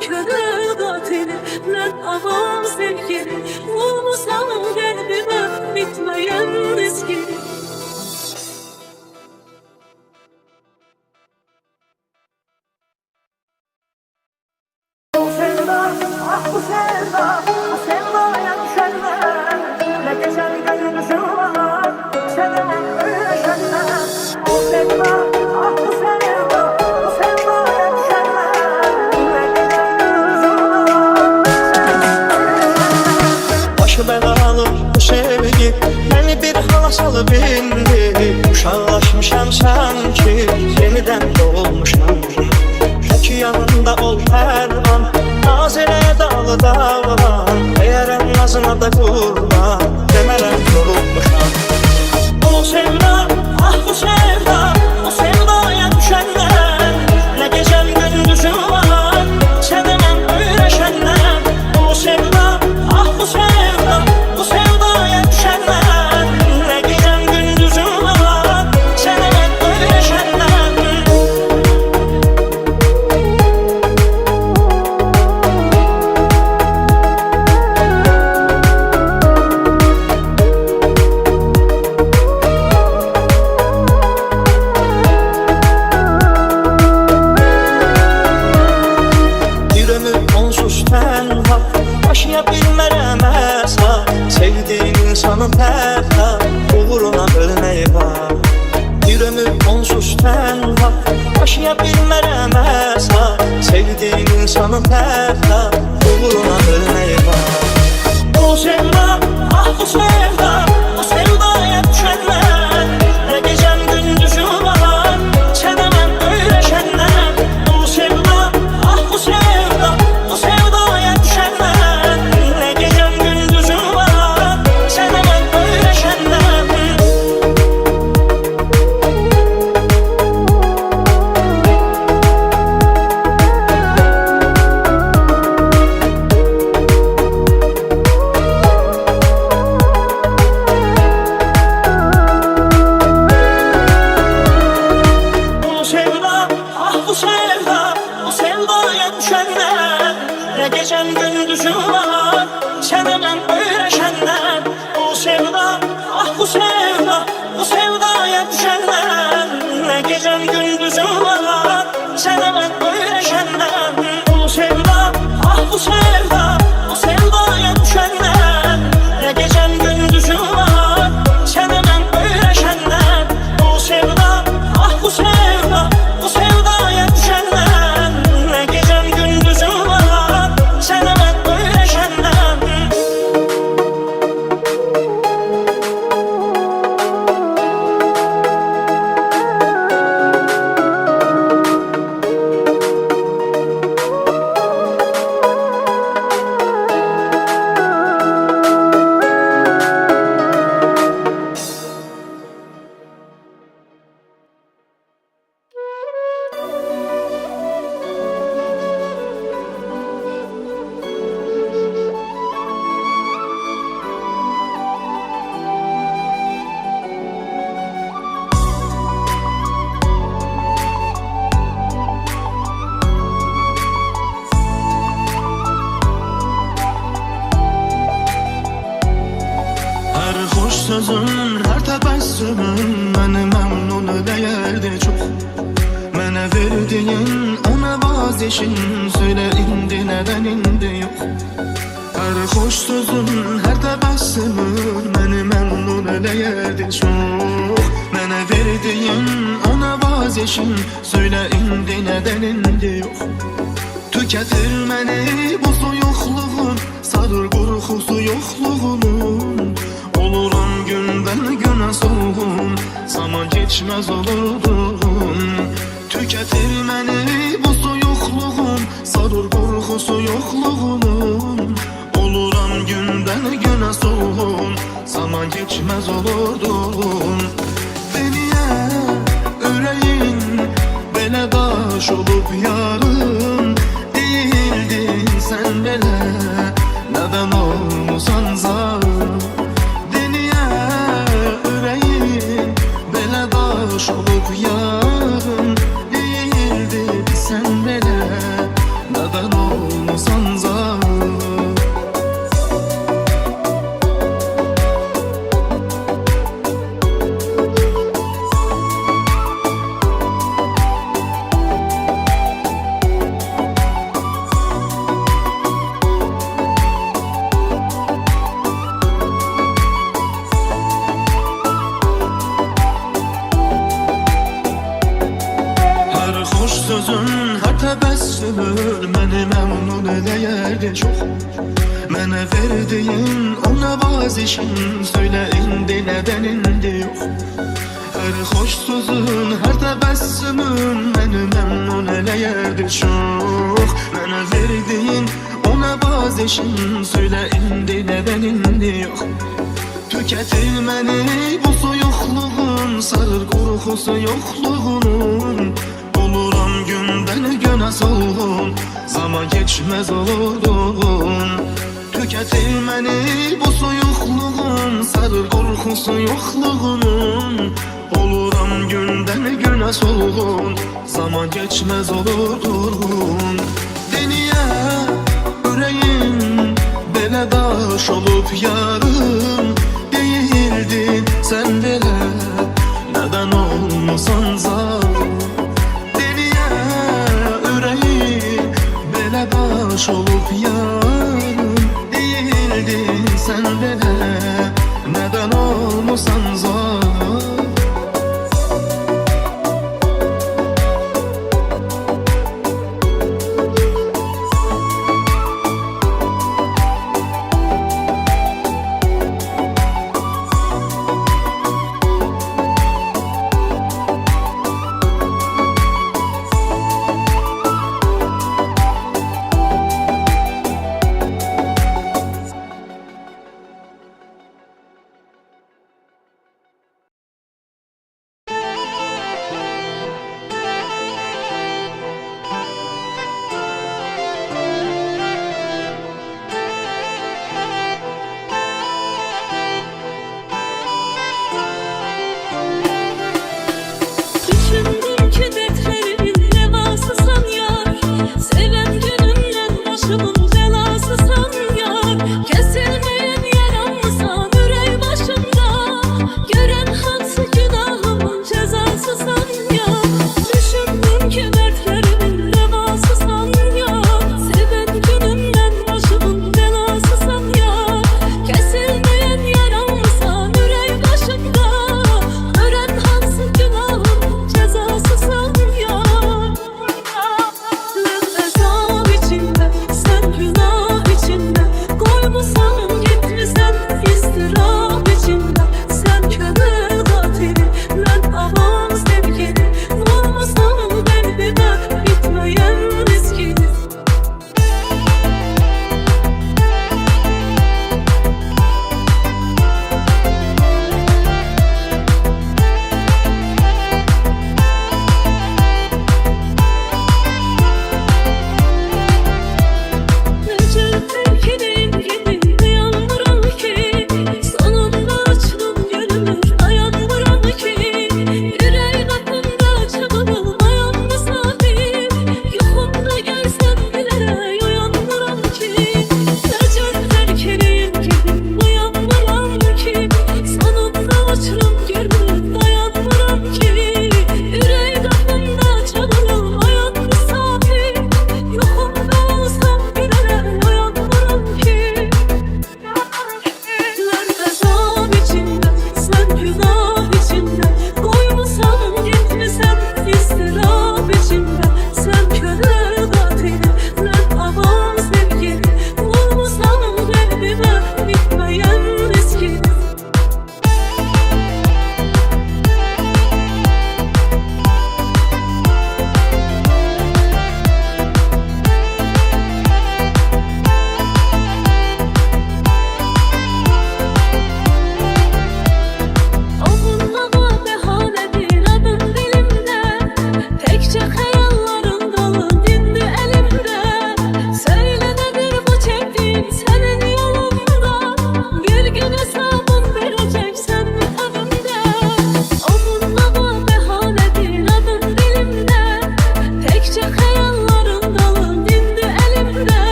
körü katili, ne avam sevgili, vurmuşsan kalbime bitmeyen ezgili. Bu sevda, ah bu sevda, bu sevdaya düşenler, ne geçer gönlümüzün var, sevemem öyle şenler. Bu sevda, ah bu sevda, bu sevdaya düşenler, ne geçer gönlümüzün var, sevemem öyle şenler. Başı belalı bu sevgi beni bir hala salıp indi. Uşaqlaşmışam sanki yeniden doğmuşam. Peki yanında ol her an, naz elə dağlı dağlan. Eğer nazına da kurban, demerəm yorulmuşam. Bu sevda, ah bu sevda, o sevdaya düşenler, ne gecem gündüzüm var, sevemem öyle şenler. Bu sevda, ah bu sevda, bu sevdaya düşenler, ne gecem gündüzüm var, sevemem öyle şenler. Yaşaya bilmərəm əsla, sevdiğin insanın təhta, uğruna ölməyi var. Bir ömür onsuz tənha, yaşaya bilmərəm əsla, sevdiğin insanın təhta, uğruna ölməyi var. Bu sevda, ah bu sevda, bu sevdaya düşənlər, ne gecəm gündüzüm var, sevemem öyle şenler. Bu sevda, ah bu sevda, bu sevdaya düşənlər, ne gecem gündüzüm var, sevemem öyle şenler. Bu sevda, ah bu sevda, bu sevdaya düşenler, ne gecem gündüzüm var, sevemem öyle şenler. Bu sevda, ah bu sevda, bu sevdaya düşenler, ne gecem gündüzüm var, sevemem öyle şenler. Bu sevda, ah bu sevda, bu sevdaya düşenler, ne gecem gündüzüm var, sevemem öyle şenler. Sözün, her tebessümün məni məmnun edəyərdi çox. Mənə verdiyin ona vazgeçin, söyle indi nədən indi yox. Hər xoş sözün, hər tebessümün məni məmnun edəyərdi çox. Mənə verdiyin ona vazgeçin, söyle indi nədən indi yox. Tüketir məni bu soyuqluğun, sarır qorxusu yoxluğunun. Olurum günden güne soğum, zaman geçmez olurdum. Tüketir məni bu soyuqluğun, sarır qorxusu yoxluğunun. Olurum günden güne soğum, zaman geçmez olurdum. Beniye yüreğin belə daş olup yarım, değildin sen belə, neden olmusan zalim. Boş olup yarın değildi sen bile, neden oldu? təbəssümün məni məmnun eləyərdi çox. Mənə verdiyin o nəvazişin, söylə indi nədən indi yox. Hər xoş sözün, hər təbəssümün məni məmnun eləyərdi çox. Mənə verdiyin o nəvazişin, söylə indi nədən indi yox. Tüketir məni bu soyuqluğun, sarır qorxusu yoxluğunun. Oluram gündən günə solğun, zaman geçmez olurdun. Tüketir məni bu soyuqluğun, sarır qorxusu yoxluğunun. Oluram gündən günə solğun, zaman geçmez olurdun. Deniyə ürəyim belə daş olub yarım, değildin sen belə, nədən olmusan zalim. Deniyə ürəyim belə daş olub yarım, değildin sen belə, nədən olmusan zalim.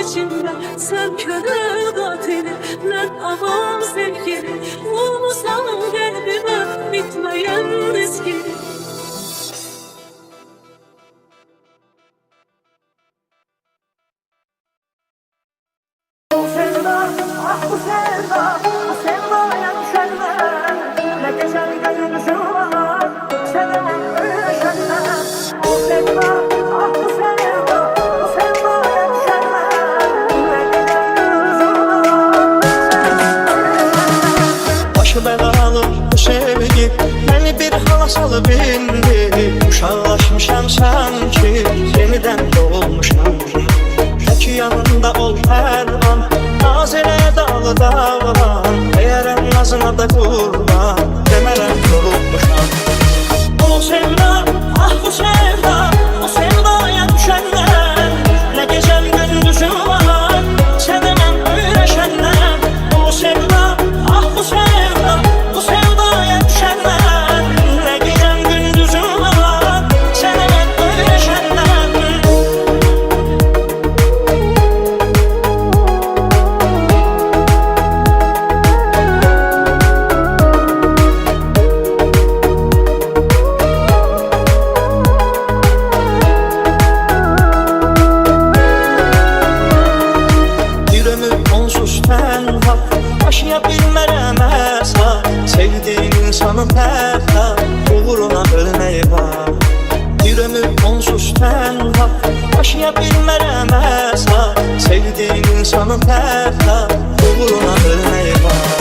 içinde sen könül katili, ben avam sevgili. Vurmuşsan kalbime bitmeyen riski. Bu sevda, ah bu sevda, bu sevdaya düşenler, ne geçer gönlümüzü var, seven ölüşenler. Bu sevda, ah bu sevda, bu sevdaya düşenler, ne geçer gönlümüzü var, seven ölüşenler. Başı belalı bu sevgi beni bir hala salıp indi. Uşaqlaşmışam sanki yeniden doğmuşam. Peki yanında ol her an, naz elə dağlı dağlan. Eğer nazına da kurban, demerəm yorulmuşam. O sevda, ah bu sevda, o sevdaya düşenler, ne gecem gündüzüm var, sevemem öyrəşenler. O sevda, ah bu sevda, bu sevdaya düşenler, ne gecem gündüzüm var, sevemem öyrəşenler. Bir ömür onsuz tenha, yaşaya bilmərəm əsla. Sevdiğin insanın hətta uğruna ölməyi var. Bir ömür onsuz tenha, yaşaya bilmərəm əsla. Sevdiğin insanın hətta uğruna ölməyi var.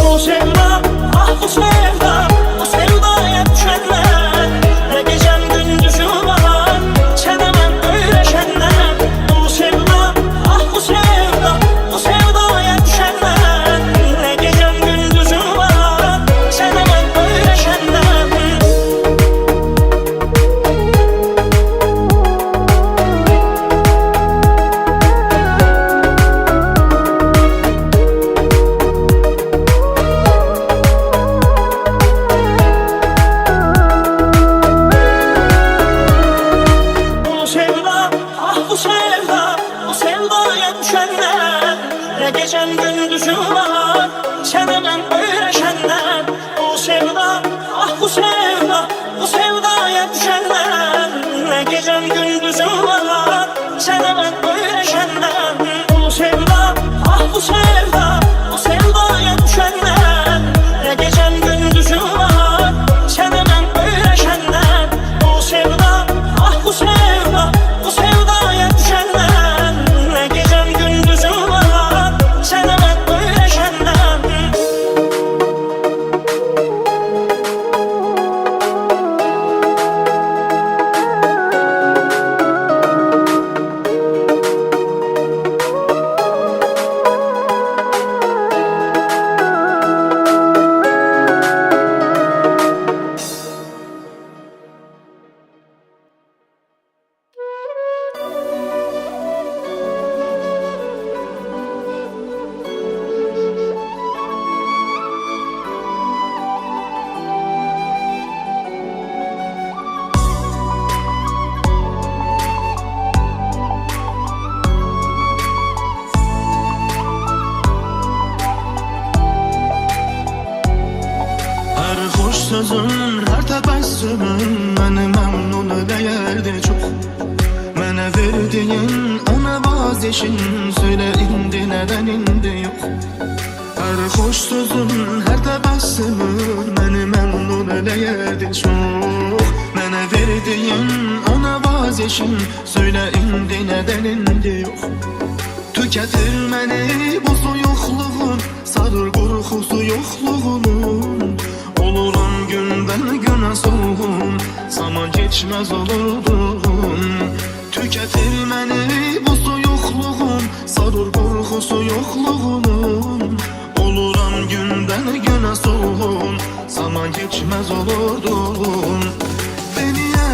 O sevda, ah bu sevda, o sevdaya düşenler, ne gecem gündüzüm var, sevemem öyrəşenler. O sevda, ah bu sevda, o sevdaya düşenler, ne gecem gündüzüm var, sevemem öyrəşenler. Bu sevda, ah bu sevda, o sevdaya düşenler, ne gecem gündüzüm var, sevemem öyrəşenler. Bu sevda, ah bu sevda, o sevdaya düşenler, ne gecem gündüzüm var, sevemem öyrəşenler. Bu sevda, ah bu sevda, o sevdaya düşenler, ne gecem gündüzüm var, sevemem öyrəşenler. Bu sevda, ah bu sevda, o sevdaya düşenler, ne gecem gündüzüm var, sevemem öyrəşenler. Her hoş sözün, her təbəssümün məni məmnun edəyərdi çox. Mənə verdiyin o nəvazişin, söylə indi nədən indi yox. Her hoş sözün, her təbəssümün məni məmnun edəyərdi çox. Mənə verdiyin o nəvazişin, söylə indi nədən indi yox. Tüketir məni bu soyuqluğun, sarır qorxusu yoxluğunun. Oluram gündən günə solğun, zaman geçmez olurdum. Tüketir məni bu soyuqluğun, sarır qorxusu yoxluğunun. Oluram gündən günə solğun, zaman geçmez olurdum. Deniyə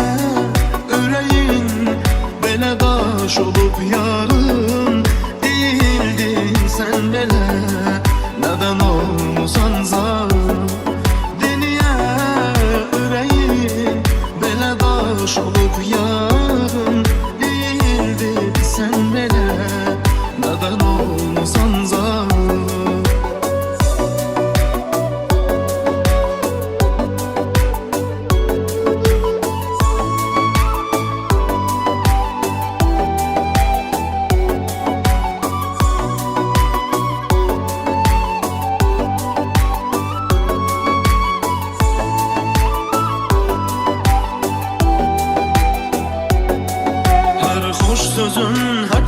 ürəyin belə daş olub yarın, değildin sen belə, nədən olmusan zar. Deniyə ürəyin belə daş olub yarın, değildin sen belə,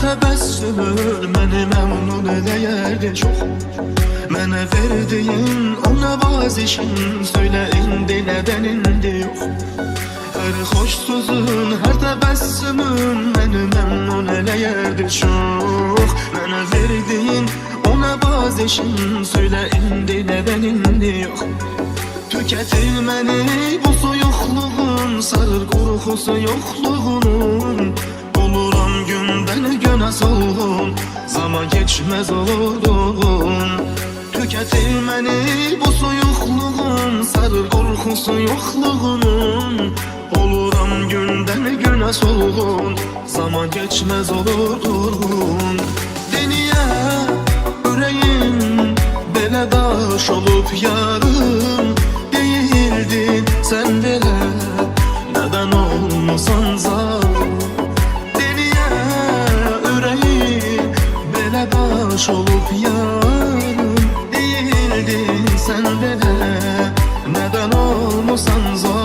təbəssümün məni məmnun eləyərdi çox. Mənə verdiyin o nəvazişin, söylə indi nədən indi yox. Hər xoş sözün, hər təbəssümün məni məmnun eləyərdi çox. Mənə verdiyin o nəvazişin, söylə indi nədən indi yox. Tüketir məni bu soyuqluğun, sarır qorxusu yoxluğunun. Oluram gündən günə solğun, zaman geçmez olurdun. Tüketir məni bu soyuqluğun, sarır qorxusu yoxluğunun. Oluram gündən günə solğun, zaman geçmez olurdun. Deniyə ürəyim belə daş olub yarım değildin sen belə, nədən olmasan zalim. Deniyə ürəyim belə daş olub yarım değildin sen belə, nədən olmasan zalim.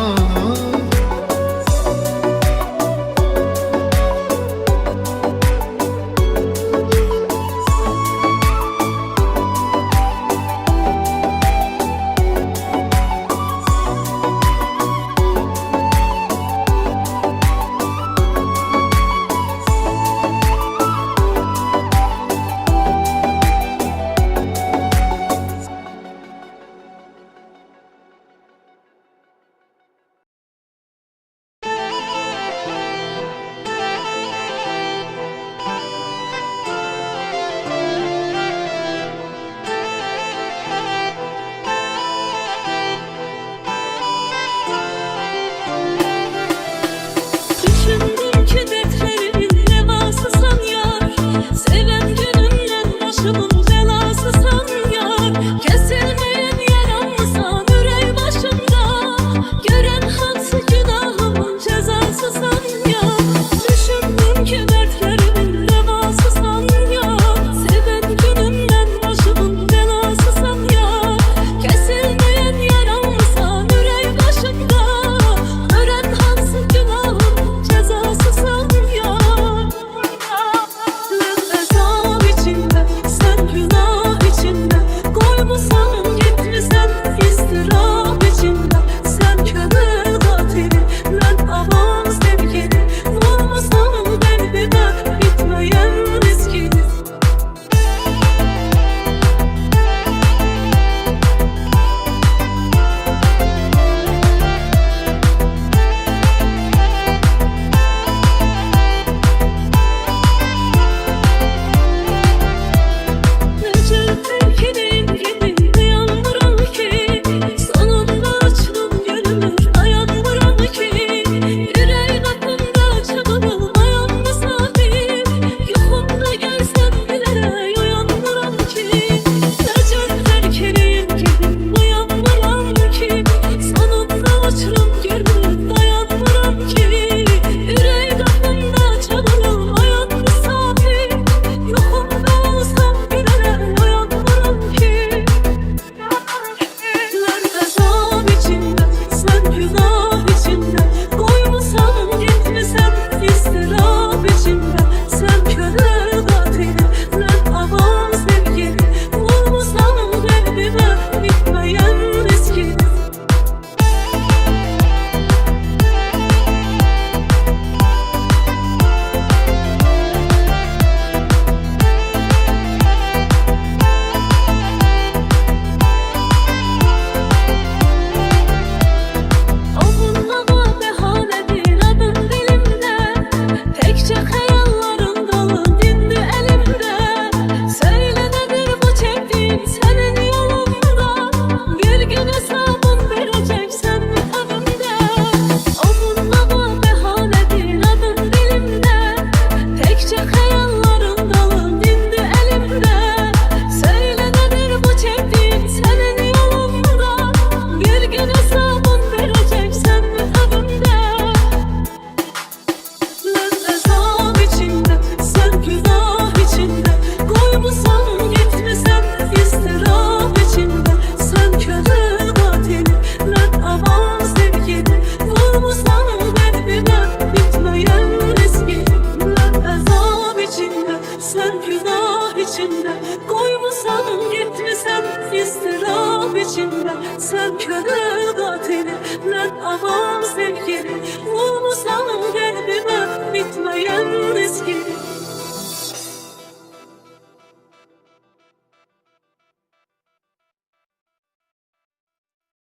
sen günah içinde, koymasan gitmesen ıstırap içinde. Sen köle katili, lan aman sevgili, vurmasan kalbime bitmeyen eski.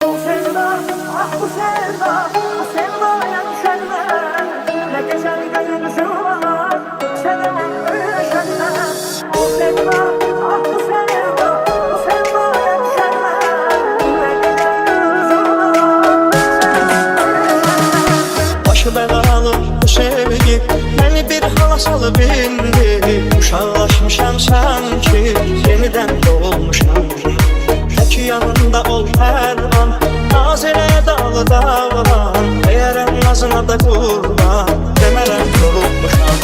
Bu sevda, ah bu sevda, bu sevdaya düşenler. Ne geçer gönül şu an, seven ölüşenler. Bu sevda, ah bu sevda, bu sevdaya düşenler. Ne geçer gönül şu an, seven ölüşenler. Başı belalı bu sevgi beni bir hala salıp indi. Uşaqlaşmışam sanki yeniden doğulmuşam. Peki yanında ol her an, naz elə dağlı dağlan. Eğer nazına da kurban, demerəm yorulmuşam.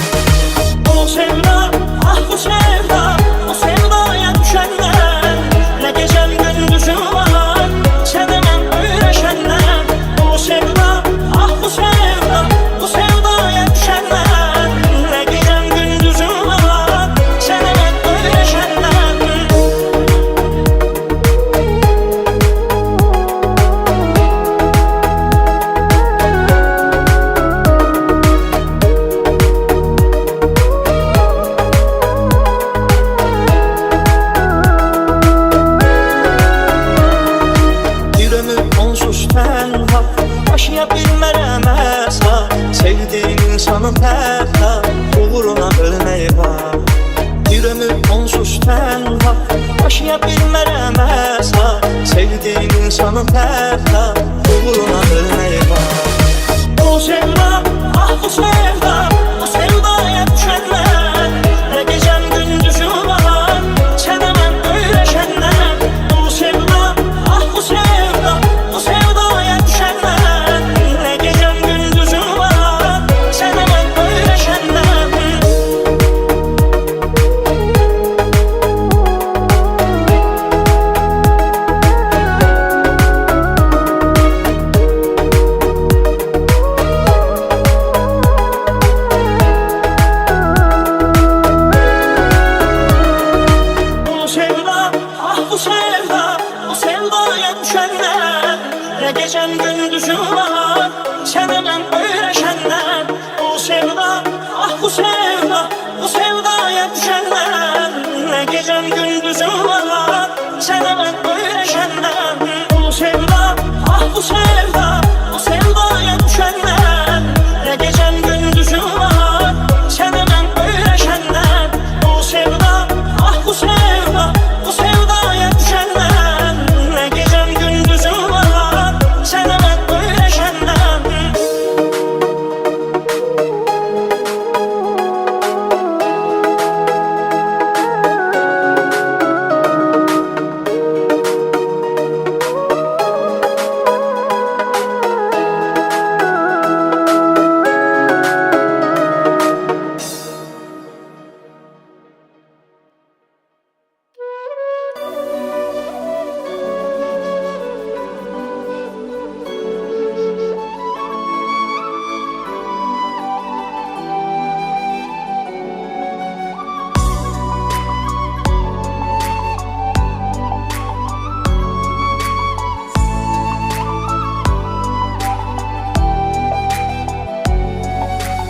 Bu sevda, ah bu sevda, bu sevdaya düşenler. Ne gecem gündüzüm var, sevemem öyrəşenler. Bu sevda, ah bu sevda, bu sevdaya düşenler. Ne gecem gündüzüm var, sevemem öyrəşenler. Bir ömür onsuz tenha, yaşaya bilmərəm əsla. Sevdiğim insanın fərda, uğruna ölmək var. Bir ömür onsuz tenha, yaşaya bilmərəm əsla. Sevdiğim insanın fərda, uğruna ölmək var. Bu sevda, ah bu sevda, bu sevdaya düşenler. Ne gecem gündüzüm var, sevemem öyrəşenler. Bu sevda, ah bu sevda, bu sevdaya düşenler. Ne gecem gündüzüm var, sevemem öyrəşenler. Bu sevda, ah bu sevda, bu sevdaya düşenler. Ne gecem gündüzüm var, sevemem öyrəşenler. Bu sevda, ah bu sevda, bu sevdaya düşenler. Ne gecem gündüzüm var, sevemem öyrəşenler. Bu sevda, ah bu sevda, bu sevdaya düşenler. Ne gecem gündüzüm var, sevemem öyrəşenler. Bu sevda, ah bu sevda, bu sevdaya düşenler. Ne gecem gündüzüm var, sevemem öyrəşenler.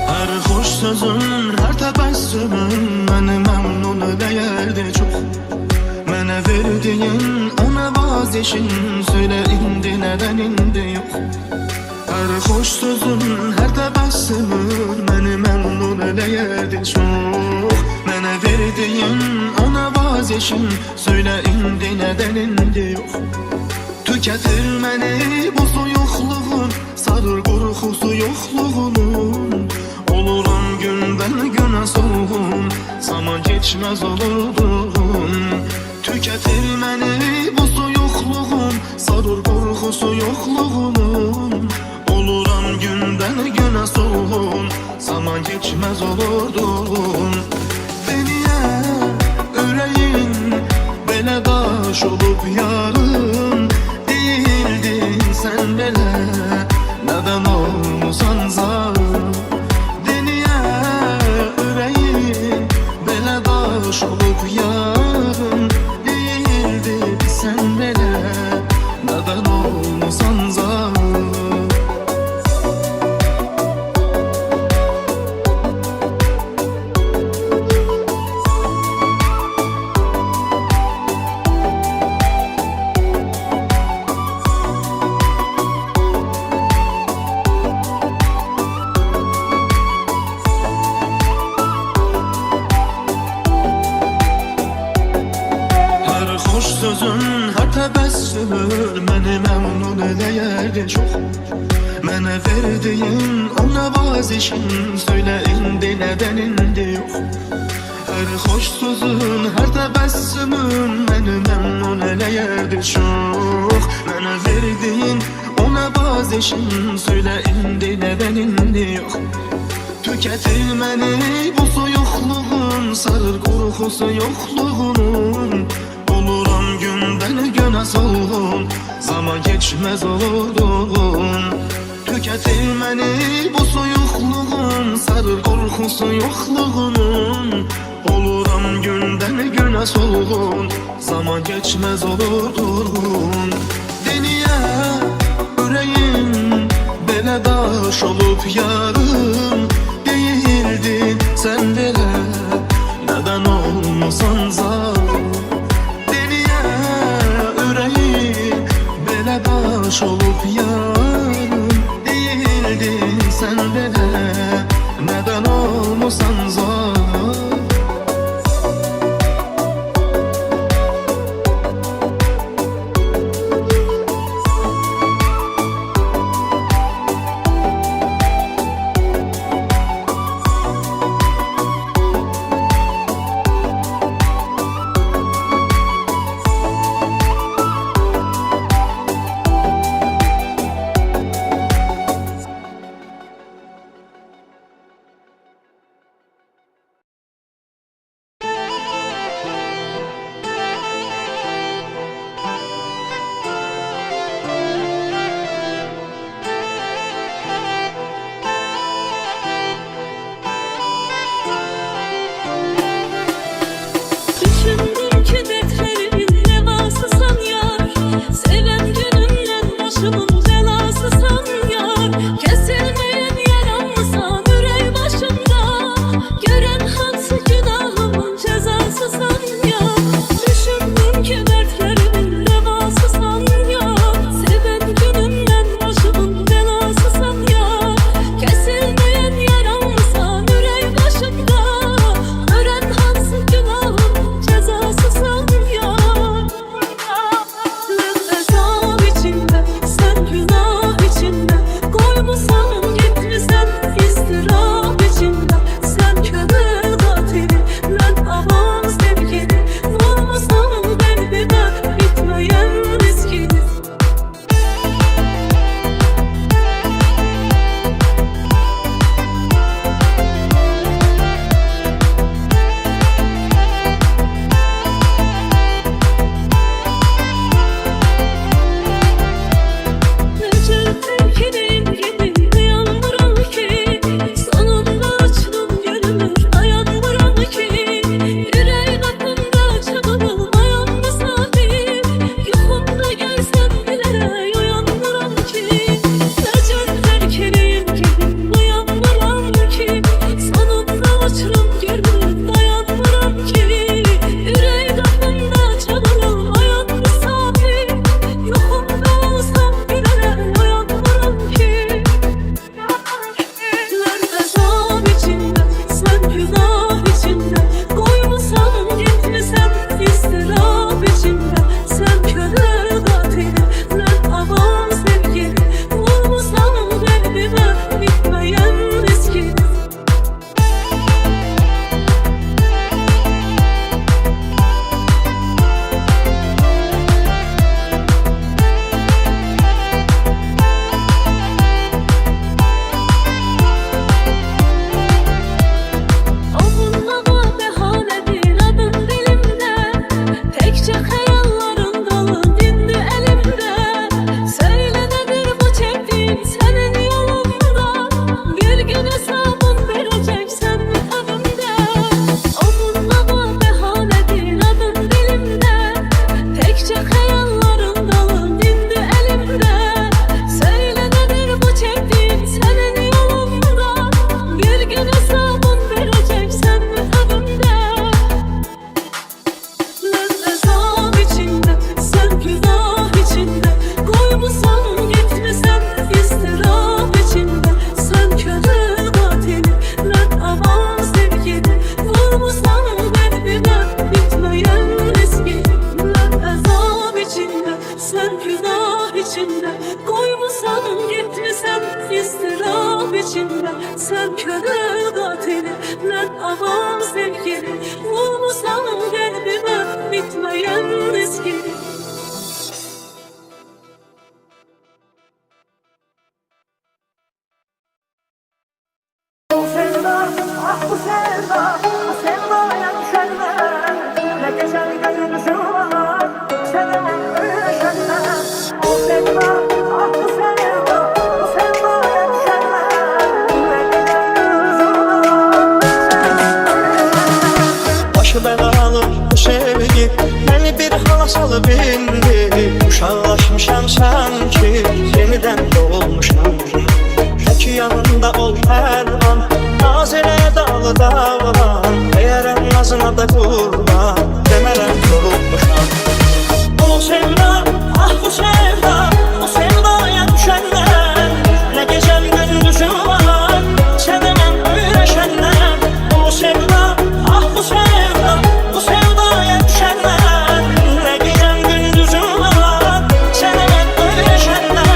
Her hoş sözün, her tebessümün beni memnun ederdi çok. Mənə verdiyin ona vazgeçin, söyle indi neden indi yok. Her hoş sözün, her tebessümün beni memnun ederdi çok. Mənə verdiyin ona vazgeçin, söyle indi neden indi yok. Tüketir beni bu soyuqluğun, sarır korkusu yokluğunun. Olurum günden güne soğun, zaman geçmez olurdun. Tüketir beni bu soyuqluğun, sarır korkusu yokluğunun. Olurum günden güne soğun, zaman geçmez olurdun. Beniye öreyin, bele daş olup yarın. Değildin sen bele, neden olmusan zar. Deniye öreyin, bele daş daş olup yarım değildi sen belə neden olmasan zalim. Hoş sözün, her təbəssümün məni məmnun eləyərdi çox. Mənə verdiyin o nəvazişin söylə indi nədən indi yox. Hər xoş sözün, hər təbəssümün məni məmnun eləyərdi çox. Mənə verdiyin o nəvazişin söylə indi nədən indi yox. Tüketir məni bu soyuqluğun, sarır qorxusu yoxluğunun. Oluram gündən günə solğun, zaman geçmez olurdun. Tüketir məni bu soyuqluğun, sarır qorxusu yoxluğunun. Oluram gündən günə solğun, zaman geçmez olurdun. Deniyə ürəyim belə daş olub yarım değildin sen belə neden olmasan zalim. Belə daş olup yarım değildin sen belə neden olmasan zalim. sen könül katili, ben avam sevgili. Vurmuşsan kalbime bitmeyen riskini. Bu sevda, ah bu sevda, bu sevdaya düşenler. Ne geçer gönlümüzü var, sevemem ölüşenler. Bu sevda, ah bu sevda, bu sevdaya düşenler. Ne geçer gönlümüzü var, sevemem ölüşenler. Başı belalı bu sevgi beni bir hala salıp indi. Uşaqlaşmışam sanki yeniden doğmuşam. Peki yanında ol her an, naz elə dağlı dağlan. Deyərəm nazına da qurban, demərəm yorulmuşam. Bu sevda, ah bu sevda, bu sevdaya düşənlər. Nə gecəm gündüzüm var, sevəməm öyrəşənlər. Bu sevda, ah bu sevda, bu sevdaya düşənlər. Nə gecəm gündüzüm var, sevəməm öyrəşənlər.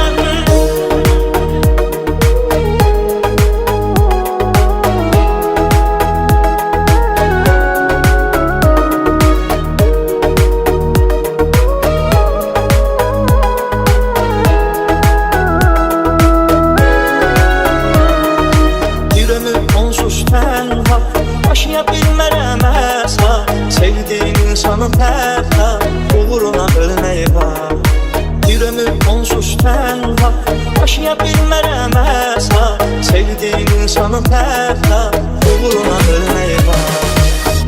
Bir ömür onsuz tənha, yaşaya bilmərəm əsla. Sevdiğin insanın hətta uğruna ölmək var. Bir ömür onsuz tənha, yaşaya bilmərəm əsla. Sevdiğin insanın hətta uğruna ölmək var.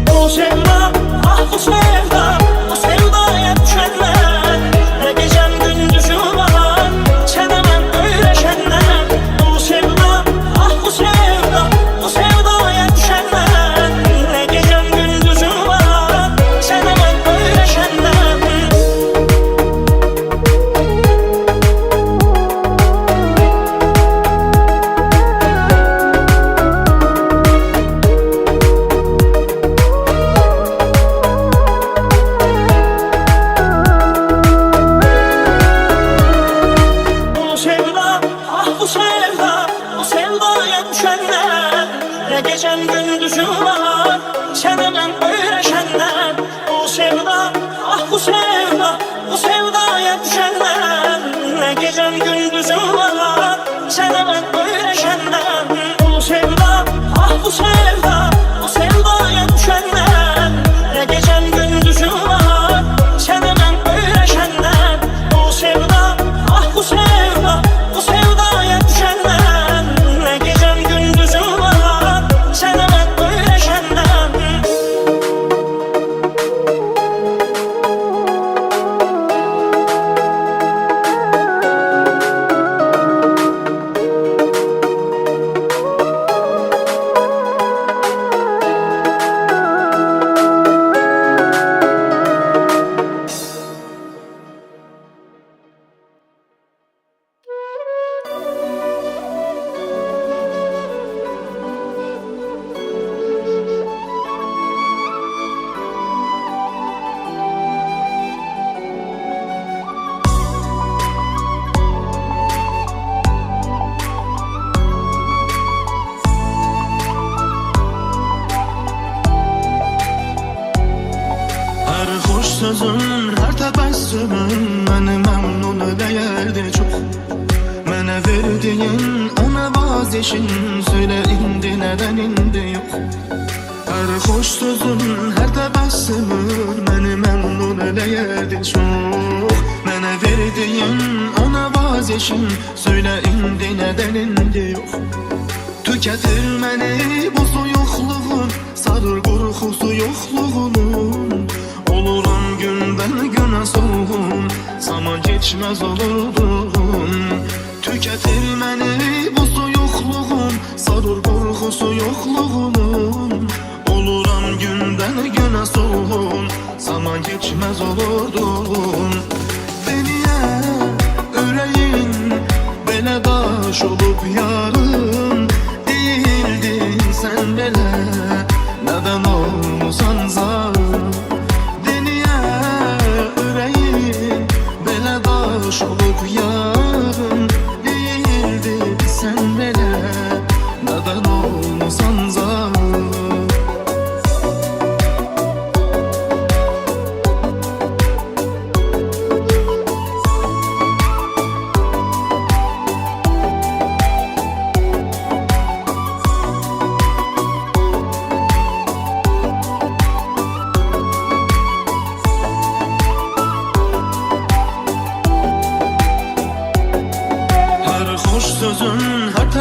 Bu sevda, ah bu sevda, bu sevdaya düşənlər. Nə gecəm gündüzüm var, sevəməm öyrəşənlər. Bu sevda, ah bu sevda, bu sevdaya düşənlər. Nə gecəm gündüzüm var, sevəməm öyrəşənlər. Bu sevda, ah bu sevda, bu sevdaya düşənlər. Nə gecəm gündüzüm var, sevəməm öyrəşənlər. Bu sevda, ah bu sevda, bu sevdaya düşənlər. Nə gecəm gündüzüm var, sevəməm öyrəşənlər. Bu sevda, ah bu sevda, bu sevdaya düşənlər. Nə gecəm gündüzüm var, sevəməm öyrəşənlər. Bu sevda, ah bu sevda, bu sevdaya düşənlər. Nə gecəm gündüzüm var, sevəməm öyrəşənlər. Her hoş sözün, her tebessümün beni memnun ederdi çok. Mənə verdiğin ona vazgeçin, söyle indi neden indi yok. Her hoş sözün, her tebessümün beni memnun ederdi çok. Mənə verdiğin ona vazgeçin, söyle indi neden indi yok. Tüketir beni bu soyuqluğun, sarır qorxusu yoxluğunun. Oluram gündən günə solğun, zaman geçmez olurdum. Tüketir beni bu soyuqluğun, sarır qorxusu yoxluğunun. Oluram gündən günə solğun, zaman geçmez olurdum. Beniye öreğin, belə daş olup yarım. Değildin sen belə, neden olmusan zalim. Deniye öreğin, belə daş olup yarım. Değildin sen belə, neden olmusan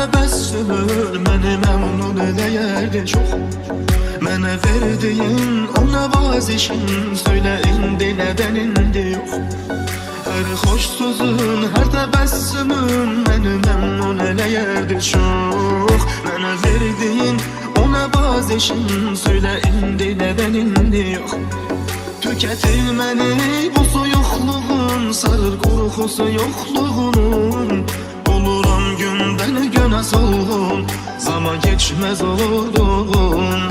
təbəssümün məni məmnun eləyərdi çox. Mənə verdiyin o nəvazişin söylə indi nədən indi yox. Hər xoş sözün, hər təbəssümün məni məmnun eləyərdi çox. Mənə verdiyin o nəvazişin söylə indi nədən indi yox. Tüketir məni bu soyuqluğun, sarır qorxusu yoxluğunun. Oluram gündən günə solğun, zaman geçmez olurdum.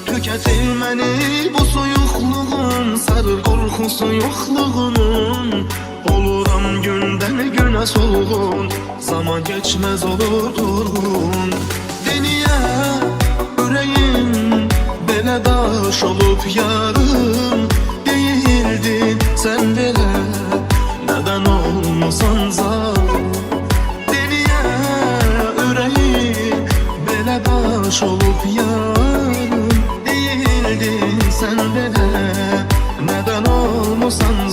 Tüketir məni bu soyuqluğun, sarır qorxusu yoxluğunun. Oluram gündən günə solğun, zaman geçmez olurdum. Deniyə ürəyim belə daş olub yarım. Değildin sen belə nədən olmusan zalim. Deniyə ürəyim belə daş olub yarım. Değildin sen belə nədən olmusan